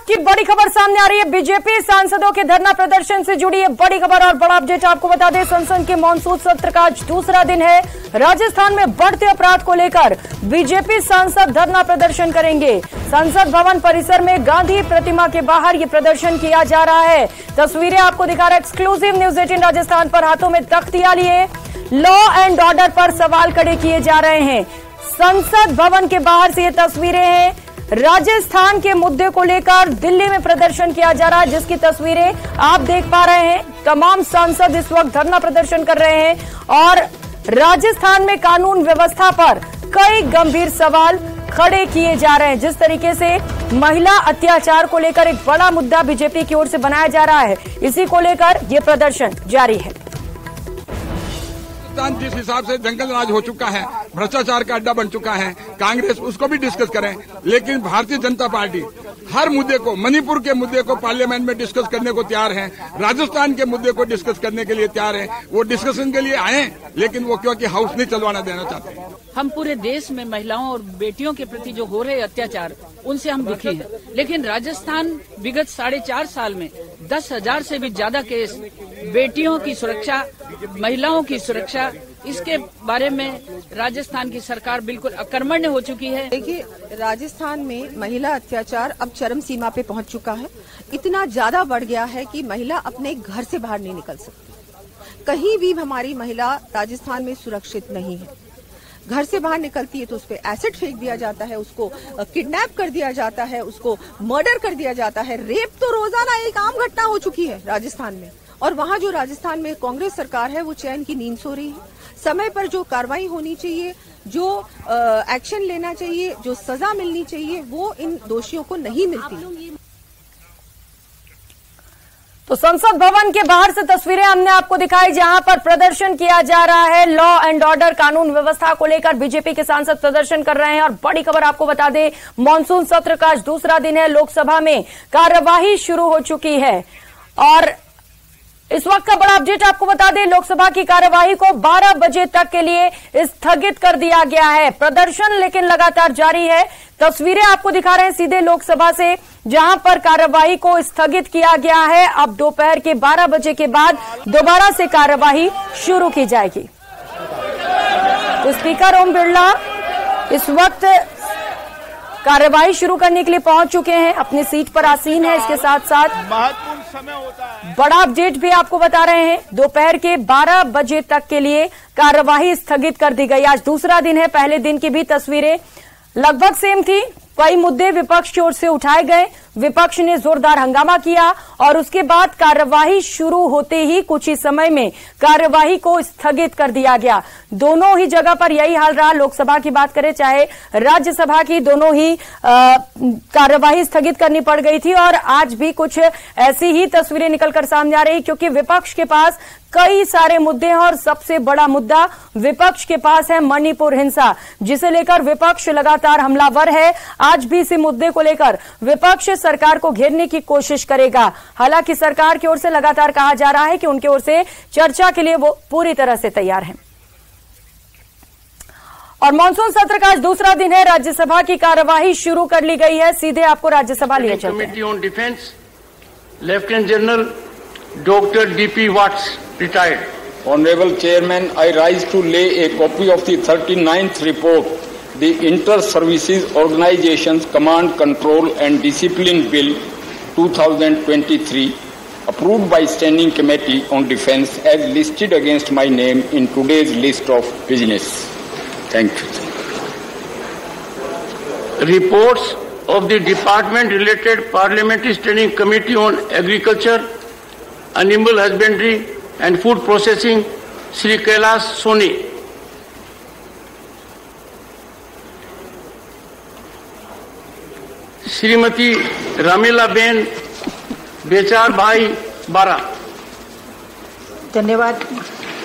वक्त की बड़ी खबर सामने आ रही है। बीजेपी सांसदों के धरना प्रदर्शन से जुड़ी है बड़ी खबर और बड़ा अपडेट आपको बता दें। संसद के मॉनसून सत्र का आज दूसरा दिन है। राजस्थान में बढ़ते अपराध को लेकर बीजेपी सांसद धरना प्रदर्शन करेंगे। संसद भवन परिसर में गांधी प्रतिमा के बाहर ये प्रदर्शन किया जा रहा है। तस्वीरें आपको दिखा रहा है एक्सक्लूसिव न्यूज 18 राजस्थान पर। हाथों में तख्तियां लिए लॉ एंड ऑर्डर पर सवाल खड़े किए जा रहे हैं। संसद भवन के बाहर से ये तस्वीरें हैं। राजस्थान के मुद्दे को लेकर दिल्ली में प्रदर्शन किया जा रहा है, जिसकी तस्वीरें आप देख पा रहे हैं। तमाम सांसद इस वक्त धरना प्रदर्शन कर रहे हैं और राजस्थान में कानून व्यवस्था पर कई गंभीर सवाल खड़े किए जा रहे हैं। जिस तरीके से महिला अत्याचार को लेकर एक बड़ा मुद्दा बीजेपी की ओर से बनाया जा रहा है, इसी को लेकर ये प्रदर्शन जारी है। जिस हिसाब से जंगल राज हो चुका है, भ्रष्टाचार का अड्डा बन चुका है, कांग्रेस उसको भी डिस्कस करें, लेकिन भारतीय जनता पार्टी हर मुद्दे को, मणिपुर के मुद्दे को पार्लियामेंट में डिस्कस करने को तैयार है, राजस्थान के मुद्दे को डिस्कस करने के लिए तैयार है। वो डिस्कशन के लिए आए, लेकिन वो क्योंकि हाउस नहीं चलवाना देना चाहते हैं। हम पूरे देश में महिलाओं और बेटियों के प्रति जो हो रहे अत्याचार, उनसे हम दुखी हैं। लेकिन राजस्थान विगत 4.5 साल में 10,000 से भी ज्यादा केस बेटियों की सुरक्षा, महिलाओं की सुरक्षा, इसके बारे में राजस्थान की सरकार बिल्कुल अकर्मण्य हो चुकी है। देखिए, राजस्थान में महिला अत्याचार अब चरम सीमा पे पहुंच चुका है। इतना ज्यादा बढ़ गया है कि महिला अपने घर से बाहर नहीं निकल सकती। कहीं भी हमारी महिला राजस्थान में सुरक्षित नहीं है। घर से बाहर निकलती है तो उस पर एसिड फेंक दिया जाता है, उसको किडनैप कर दिया जाता है, उसको मर्डर कर दिया जाता है। रेप तो रोजाना एक आम घटना हो चुकी है राजस्थान में। और वहाँ जो राजस्थान में कांग्रेस सरकार है, वो चैन की नींद सो रही है। समय पर जो कार्रवाई होनी चाहिए, जो एक्शन लेना चाहिए, जो सजा मिलनी चाहिए, वो इन दोषियों को नहीं मिलती। तो संसद भवन के बाहर से तस्वीरें हमने आपको दिखाई, जहां पर प्रदर्शन किया जा रहा है। लॉ एंड ऑर्डर, कानून व्यवस्था को लेकर बीजेपी के सांसद प्रदर्शन कर रहे हैं। और बड़ी खबर आपको बता दें, मॉनसून सत्र का आज दूसरा दिन है। लोकसभा में कार्यवाही शुरू हो चुकी है और इस वक्त का बड़ा अपडेट आपको बता दें, लोकसभा की कार्यवाही को 12 बजे तक के लिए स्थगित कर दिया गया है। प्रदर्शन लेकिन लगातार जारी है। तस्वीरें आपको दिखा रहे हैं सीधे लोकसभा से, जहां पर कार्यवाही को स्थगित किया गया है। अब दोपहर के 12 बजे के बाद दोबारा से कार्यवाही शुरू की जाएगी। तो स्पीकर ओम बिरला इस वक्त कार्यवाही शुरू करने के लिए पहुंच चुके हैं, अपनी सीट पर आसीन है। इसके साथ साथ महत्वपूर्ण समय होता है, बड़ा अपडेट भी आपको बता रहे हैं। दोपहर के 12 बजे तक के लिए कार्यवाही स्थगित कर दी गई। आज दूसरा दिन है। पहले दिन की भी तस्वीरें लगभग सेम थी। कई मुद्दे विपक्ष की ओर से उठाए गए, विपक्ष ने जोरदार हंगामा किया और उसके बाद कार्यवाही शुरू होते ही कुछ ही समय में कार्यवाही को स्थगित कर दिया गया। दोनों ही जगह पर यही हाल रहा। लोकसभा की बात करें चाहे राज्यसभा की, दोनों ही कार्यवाही स्थगित करनी पड़ गई थी। और आज भी कुछ ऐसी ही तस्वीरें निकलकर सामने आ रही, क्योंकि विपक्ष के पास कई सारे मुद्दे हैं और सबसे बड़ा मुद्दा विपक्ष के पास है मणिपुर हिंसा, जिसे लेकर विपक्ष लगातार हमलावर है। आज भी इसी मुद्दे को लेकर विपक्ष सरकार को घेरने की कोशिश करेगा। हालांकि सरकार की ओर से लगातार कहा जा रहा है कि उनकी ओर से चर्चा के लिए वो पूरी तरह से तैयार है। और मॉनसून सत्र का आज दूसरा दिन है। राज्यसभा की कार्यवाही शुरू कर ली गई है। सीधे आपको राज्यसभा लिए चलते हैं। Committee on defence, lieutenant general Dr. D.P. Watts, retired. Honorable Chairman, I rise to lay a copy of the 39th report, the Inter-Services Organizations Command, Control and Discipline Bill 2023, approved by Standing Committee on Defence as listed against my name in today's list of business. Thank you. Reports of the Department-related Parliamentary Standing Committee on Agriculture, Animal Husbandry and Food Processing, Sri Kailash Soni. Shrimati Ramila Ben Bechar Bhai Bara. धन्यवाद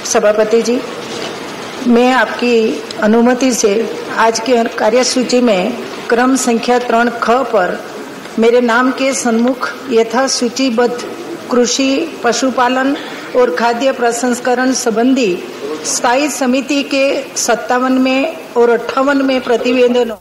सभापति जी। मैं आपकी अनुमति से आज की कार्यसूची में क्रम संख्या 3ख पर मेरे नाम के सन्मुख यथा सूचीबद्ध कृषि, पशुपालन और खाद्य प्रसंस्करण संबंधी स्थायी समिति के 57वें और 58वें प्रतिवेदनों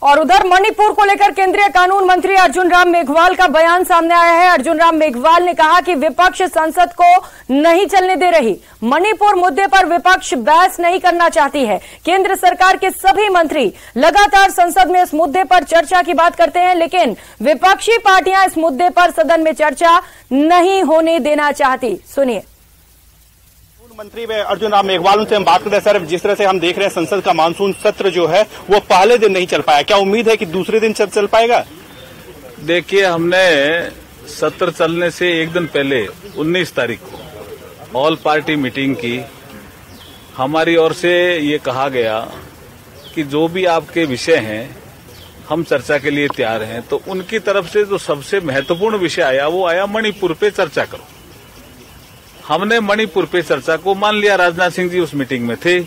और उधर मणिपुर को लेकर केंद्रीय कानून मंत्री अर्जुन राम मेघवाल का बयान सामने आया है। अर्जुन राम मेघवाल ने कहा कि विपक्ष संसद को नहीं चलने दे रही। मणिपुर मुद्दे पर विपक्ष बहस नहीं करना चाहती है। केंद्र सरकार के सभी मंत्री लगातार संसद में इस मुद्दे पर चर्चा की बात करते हैं, लेकिन विपक्षी पार्टियां इस मुद्दे पर सदन में चर्चा नहीं होने देना चाहती। सुनिए। मंत्री अर्जुन राम मेघवाल से हम बात करते हैं। सर, जिस तरह से हम देख रहे हैं संसद का मानसून सत्र जो है वो पहले दिन नहीं चल पाया, क्या उम्मीद है कि दूसरे दिन चल पाएगा? देखिए, हमने सत्र चलने से एक दिन पहले 19 तारीख को ऑल पार्टी मीटिंग की। हमारी ओर से ये कहा गया कि जो भी आपके विषय हैं हम चर्चा के लिए तैयार हैं। तो उनकी तरफ से जो सबसे महत्वपूर्ण विषय आया वो आया मणिपुर पे चर्चा करो। हमने मणिपुर पे चर्चा को मान लिया। राजनाथ सिंह जी उस मीटिंग में थे।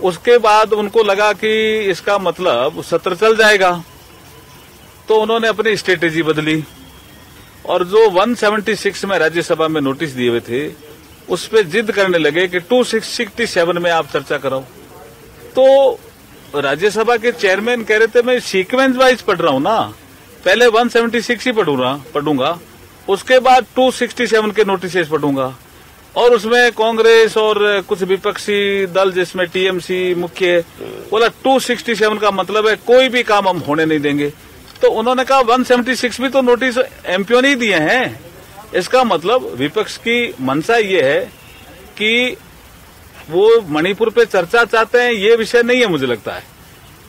उसके बाद उनको लगा कि इसका मतलब सत्र चल जाएगा, तो उन्होंने अपनी स्ट्रेटेजी बदली और जो 176 में राज्यसभा में नोटिस दिए हुए थे उस पे जिद करने लगे कि 267 में आप चर्चा कराओ। तो राज्यसभा के चेयरमैन कह रहे थे मैं सीक्वेंस वाइज पढ़ रहा हूं ना, पहले 176 ही पढ़ूंगा, उसके बाद 267 के नोटिस पढ़ूंगा। और उसमें कांग्रेस और कुछ विपक्षी दल जिसमें टीएमसी मुख्य बोला 267 का मतलब है कोई भी काम हम होने नहीं देंगे। तो उन्होंने कहा 176 भी तो नोटिस एमपीओ ने दिए हैं। इसका मतलब विपक्ष की मंशा ये है कि वो मणिपुर पे चर्चा चाहते हैं, ये विषय नहीं है। मुझे लगता है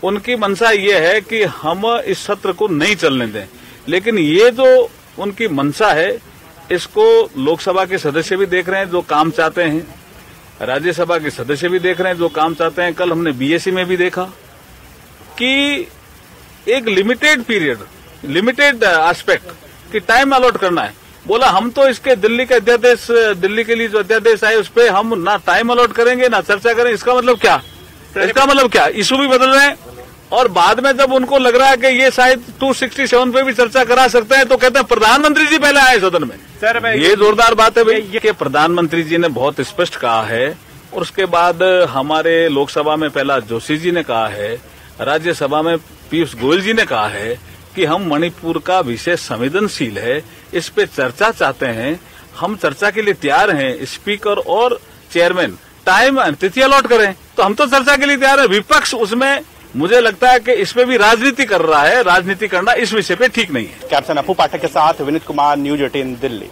उनकी मंशा ये है कि हम इस सत्र को नहीं चलने दें। लेकिन ये जो उनकी मंशा है इसको लोकसभा के सदस्य भी देख रहे हैं जो काम चाहते हैं, राज्यसभा के सदस्य भी देख रहे हैं जो काम चाहते हैं। कल हमने बीएससी में भी देखा कि एक लिमिटेड पीरियड, लिमिटेड एस्पेक्ट की टाइम अलॉट करना है। बोला हम तो इसके दिल्ली के अध्यादेश, दिल्ली के लिए जो अध्यादेश आए उस पर हम ना टाइम अलॉट करेंगे ना चर्चा करेंगे। इसका मतलब क्या? इशू भी बदल रहे हैं। और बाद में जब उनको लग रहा है कि ये शायद 267 पे भी चर्चा करा सकते हैं तो कहते हैं प्रधानमंत्री जी पहले आए सदन में। सर, ये जोरदार बात है भाई कि प्रधानमंत्री जी ने बहुत स्पष्ट कहा है और उसके बाद हमारे लोकसभा में पहला जोशी जी ने कहा है, राज्यसभा में पीयूष गोयल जी ने कहा है कि हम मणिपुर का विषय संवेदनशील है, इस पे चर्चा चाहते हैं, हम चर्चा के लिए तैयार हैं। स्पीकर और चेयरमैन टाइम तिथि अलॉट करें तो हम तो चर्चा के लिए तैयार है। विपक्ष उसमें मुझे लगता है कि इसमें भी राजनीति कर रहा है। राजनीति करना इस विषय पे ठीक नहीं है। कैप्टन अपू पाठक के साथ विनीत कुमार, न्यूज 18 दिल्ली।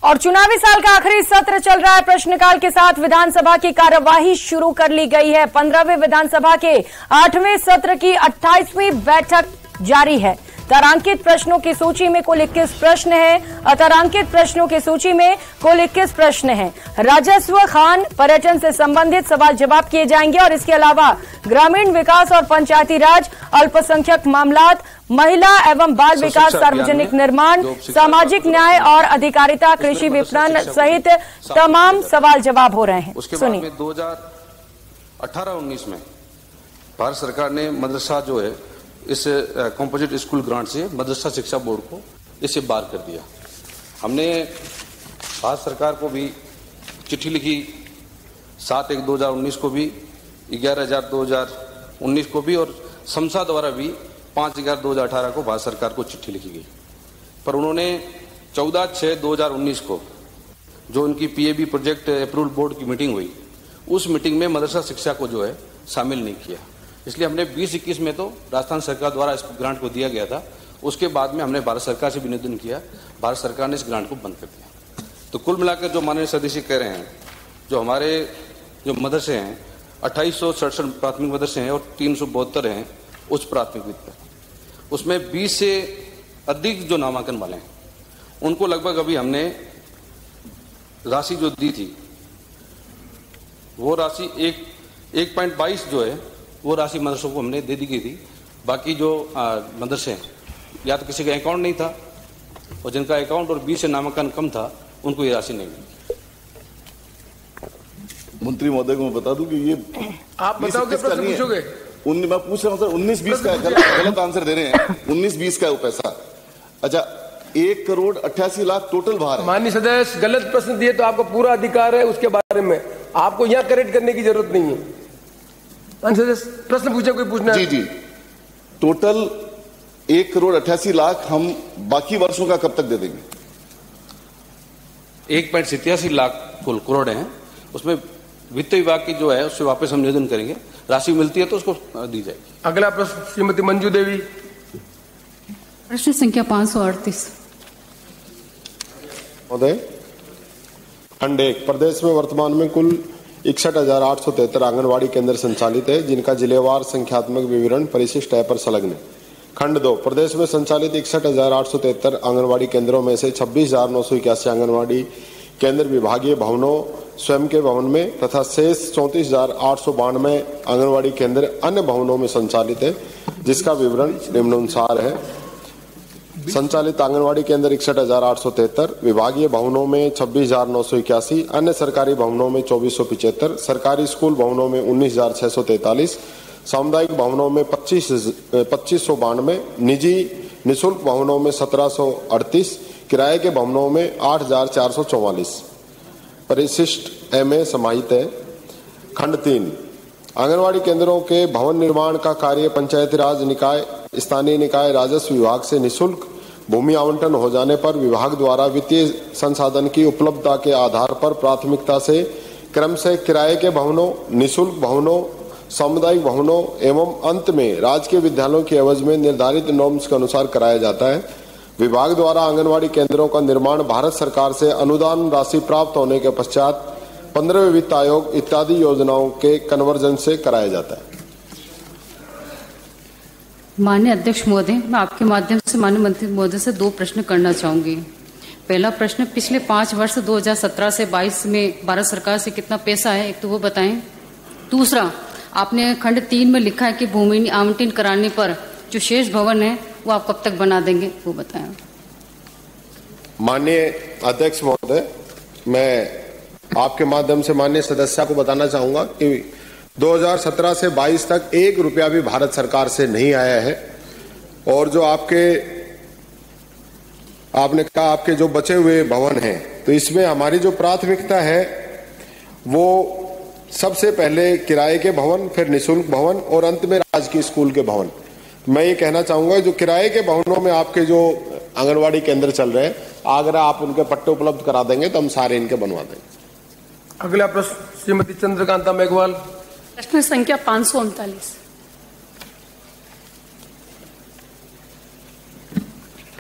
और चुनावी साल का आखिरी सत्र चल रहा है। प्रश्नकाल के साथ विधानसभा की कार्यवाही शुरू कर ली गई है। 15वें विधानसभा के 8वें सत्र की 28वीं बैठक जारी है। तारांकित प्रश्नों की सूची में कुल 21 प्रश्न हैं। अतारांकित प्रश्नों की सूची में कुल 21 प्रश्न हैं। राजस्व, खान, पर्यटन से संबंधित सवाल जवाब किए जाएंगे और इसके अलावा ग्रामीण विकास और पंचायती राज, अल्पसंख्यक मामलात, महिला एवं बाल विकास, सार्वजनिक निर्माण, सामाजिक न्याय और अधिकारिता, कृषि विपणन सहित तमाम सवाल जवाब हो रहे हैं। सुनिए। 2018-19 में भारत सरकार ने मदरसा जो है इस कॉम्पोजिट स्कूल ग्रांट से मदरसा शिक्षा बोर्ड को इसे बाहर कर दिया। हमने भारत सरकार को भी चिट्ठी लिखी, 7/1/2019 को भी, 11/2019 को भी और समसा द्वारा भी 5/11/2018 को भारत सरकार को चिट्ठी लिखी गई। पर उन्होंने 14/6/2019 को जो उनकी पीएबी प्रोजेक्ट अप्रूवल बोर्ड की मीटिंग हुई, उस मीटिंग में मदरसा शिक्षा को जो है शामिल नहीं किया। इसलिए हमने 2021 में तो राजस्थान सरकार द्वारा इस ग्रांट को दिया गया था। उसके बाद में हमने भारत सरकार से भी निवेदन किया, भारत सरकार ने इस ग्रांट को बंद कर दिया। तो कुल मिलाकर जो माननीय सदस्य कह रहे हैं, जो हमारे जो मदरसे हैं 2867 प्राथमिक मदरसे हैं और 372 हैं उच्च प्राथमिक विद्यालय, उसमें 20 से अधिक जो नामांकन वाले हैं उनको लगभग अभी हमने राशि जो दी थी वो राशि 1.22 जो है वो राशि मदरसों को हमने दे दी गई थी। बाकी जो मदरसे हैं या तो किसी का अकाउंट नहीं था और जिनका अकाउंट और 20 से नामांकन कम था उनको ये राशि नहीं मिली। मंत्री महोदय को मैं बता दूं कि ये आप बताओगे, प्रश्न पूछोगे? मैं पूछ रहा हूं सर, 19-20 का गलत आंसर दे रहे हैं। 19-20 का है वो पैसा। अच्छा, 1,88,00,000 टोटल बाहर है। माननीय सदस्य, गलत प्रश्न दिए तो आपका पूरा अधिकार है उसके बारे में, आपको यहाँ करेक्ट करने की जरूरत नहीं है। माननीय सदस्य, प्रश्न पूछे, कोई पूछना जी जी। टोटल 1,88,00,000 हम बाकी वर्षों का कब तक दे देंगे? 1.87 लाख कुल करोड़ हैं, उसमें वित्त विभाग की जो है उससे वापस हम निवेदन करेंगे, राशि मिलती है तो उसको दी जाएगी। अगला प्रश्न श्रीमती मंजू देवी। प्रश्न संख्या 538। महोदय, खंड 1, प्रदेश में वर्तमान में कुल 61,873 आंगनवाड़ी केंद्र संचालित है, जिनका जिलेवार संख्यात्मक विवरण परिशिष्ट है पर संलग्न है। खंड 2, प्रदेश में संचालित 61,873 आंगनवाड़ी केंद्रों में से 26,981 आंगनवाड़ी केंद्र विभागीय भवनों स्वयं के भवन में तथा शेष 34,892 आंगनवाड़ी केंद्र अन्य भवनों में संचालित है, जिसका विवरण निम्नानुसार है। संचालित आंगनवाड़ी केंद्र 61,873, विभागीय भवनों में 26,981, अन्य सरकारी भवनों में 2,475, सरकारी स्कूल भवनों में 19,643, सामुदायिक भवनों में 2,592, निजी निःशुल्क भवनों में 1,738, किराए के भवनों में 8,444 परिशिष्ट एमए समाहित है। खंड 3, आंगनवाड़ी केंद्रों के भवन निर्माण का कार्य पंचायती राज निकाय, स्थानीय निकाय राजस्व विभाग से निःशुल्क भूमि आवंटन हो जाने पर विभाग द्वारा वित्तीय संसाधन की उपलब्धता के आधार पर प्राथमिकता से क्रमशः किराए के भवनों, निःशुल्क भवनों, सामुदायिक भवनों एवं अंत में राजकीय विद्यालयों की एवज में निर्धारित नॉर्म्स के अनुसार कराया जाता है। विभाग द्वारा आंगनवाड़ी केंद्रों का निर्माण भारत सरकार से अनुदान राशि प्राप्त होने के पश्चात 15वें वित्त आयोग इत्यादि योजनाओं के कन्वर्जन से कराया जाता है। माननीय अध्यक्ष महोदय, मैं आपके माध्यम से माननीय मंत्री महोदय से 2 प्रश्न करना चाहूंगी। पहला प्रश्न, पिछले 5 वर्ष 2017 से 22 में भारत सरकार से कितना पैसा है, एक तो वो बताएं। दूसरा, आपने खंड 3 में लिखा है कि भूमि आवंटन कराने पर जो शेष भवन है वो आप कब तक बना देंगे, वो बताएं। माननीय अध्यक्ष महोदय, मैं आपके माध्यम से माननीय सदस्य को बताना चाहूंगा कि 2017 से 22 तक 1 रुपया भी भारत सरकार से नहीं आया है। और जो आपने कहा आपके जो बचे हुए भवन हैं, तो इसमें हमारी जो प्राथमिकता है वो सबसे पहले किराए के भवन, फिर निःशुल्क भवन और अंत में राजकीय स्कूल के भवन। मैं ये कहना चाहूंगा जो किराए के भवनों में आपके जो आंगनवाड़ी केंद्र चल रहे हैं, अगर आप उनके पट्टे उपलब्ध करा देंगे तो हम सारे इनके बनवा देंगे। अगला प्रश्न श्रीमती चंद्रकांता मेघवाल। प्रश्न संख्या 539।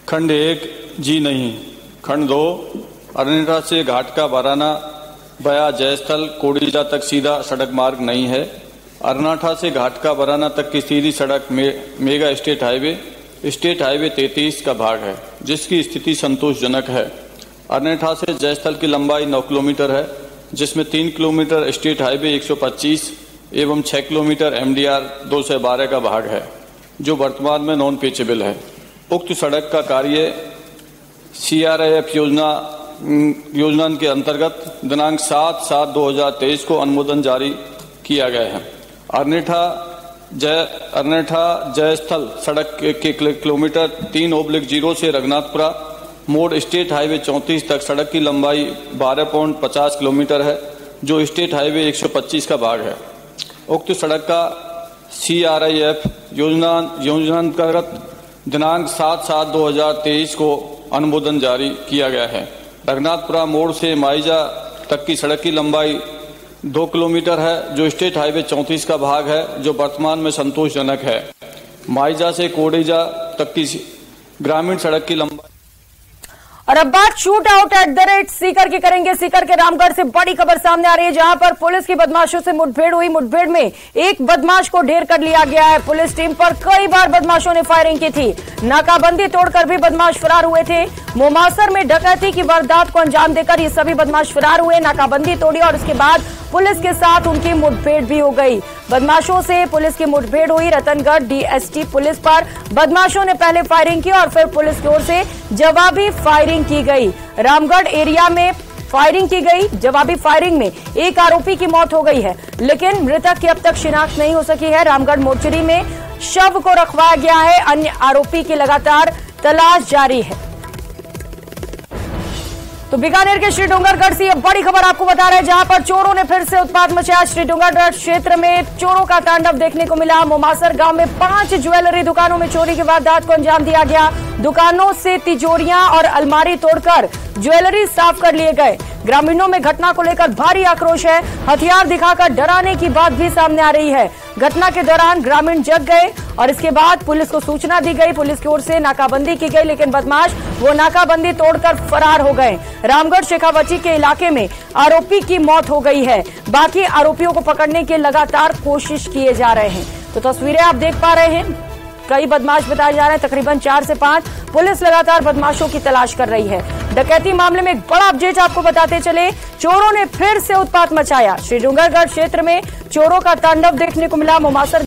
खंड 1 जी नहीं। खंड 2, अरनेटा से घाट का बराना बया जयस्थल कोडीजा तक सीधा सड़क मार्ग नहीं है। अरनाठा से घाट का बराना तक की सीधी सड़क मेगा स्टेट हाईवे 33 का भाग है, जिसकी स्थिति संतोषजनक है। अरनेठा से जयस्थल की लंबाई 9 किलोमीटर है, जिसमें 3 किलोमीटर स्टेट हाईवे 125 एवं 6 किलोमीटर MDR 212 का भाग है, जो वर्तमान में नॉन पेचेबल है। उक्त सड़क का कार्य CRIF योजना के अंतर्गत दिनांक 7/7/2023 को अनुमोदन जारी किया गया है। अरनेठा जयस्थल सड़क के किलोमीटर 3/0 से रघुनाथपुरा मोड़ स्टेट हाईवे 34 तक सड़क की लंबाई 12.50 किलोमीटर है, जो स्टेट हाईवे 125 का भाग है। उक्त सड़क का CRIF योजना अंतर्गत दिनांक 7/7/2023 को अनुमोदन जारी किया गया है। रघुनाथपुरा मोड़ से माइजा तक की सड़क की लंबाई 2 किलोमीटर है, जो स्टेट हाईवे 34 का भाग है, जो वर्तमान में संतोषजनक है। माइजा से कोडीजा तक की ग्रामीण सड़क की लंबाई। और अब बात शूट आउट @ सीकर की करेंगे। सीकर के रामगढ़ से बड़ी खबर सामने आ रही है, जहां पर पुलिस की बदमाशों से मुठभेड़ हुई। मुठभेड़ में एक बदमाश को ढेर कर लिया गया है। पुलिस टीम पर कई बार बदमाशों ने फायरिंग की थी। नाकाबंदी तोड़कर भी बदमाश फरार हुए थे। मोमासर में डकैती की वारदात को अंजाम देकर ये सभी बदमाश फरार हुए। नाकाबंदी तोड़ी और उसके बाद पुलिस के साथ उनकी मुठभेड़ भी हो गई। बदमाशों से पुलिस की मुठभेड़ हुई। रतनगढ़ DST पुलिस पर बदमाशों ने पहले फायरिंग की और फिर पुलिस की ओर से जवाबी फायरिंग की गई। रामगढ़ एरिया में फायरिंग की गई। जवाबी फायरिंग में एक आरोपी की मौत हो गई है, लेकिन मृतक की अब तक शिनाख्त नहीं हो सकी है। रामगढ़ मोर्चरी में शव को रखवाया गया है। अन्य आरोपी की लगातार तलाश जारी है। तो बीकानेर के श्रीडूंगरगढ़ से ये बड़ी खबर आपको बता रहे हैं, जहां पर चोरों ने फिर से उत्पात मचाया। श्रीडूंगरगढ़ क्षेत्र में चोरों का तांडव देखने को मिला। मोमासर गांव में 5 ज्वेलरी दुकानों में चोरी के वारदात को अंजाम दिया गया। दुकानों से तिजोरियां और अलमारी तोड़कर ज्वेलरी साफ कर लिए गए। ग्रामीणों में घटना को लेकर भारी आक्रोश है। हथियार दिखाकर डराने की बात भी सामने आ रही है। घटना के दौरान ग्रामीण जग गए और इसके बाद पुलिस को सूचना दी गई। पुलिस की ओर से नाकाबंदी की गई, लेकिन बदमाश वो नाकाबंदी तोड़कर फरार हो गए। रामगढ़ शेखावती के इलाके में आरोपी की मौत हो गई है। बाकी आरोपियों को पकड़ने की लगातार कोशिश किए जा रहे हैं। तो तस्वीरें आप देख पा रहे हैं, कई बदमाश बताए जा रहे हैं, तकरीबन 4 से 5। पुलिस लगातार बदमाशों की तलाश कर रही है। डकैती मामले में एक बड़ा अपडेट आपको बताते चले, चोरों ने फिर से उत्पात मचाया। श्रीडूंगरगढ़ क्षेत्र में चोरों का तांडव देखने को मिला। मोमासर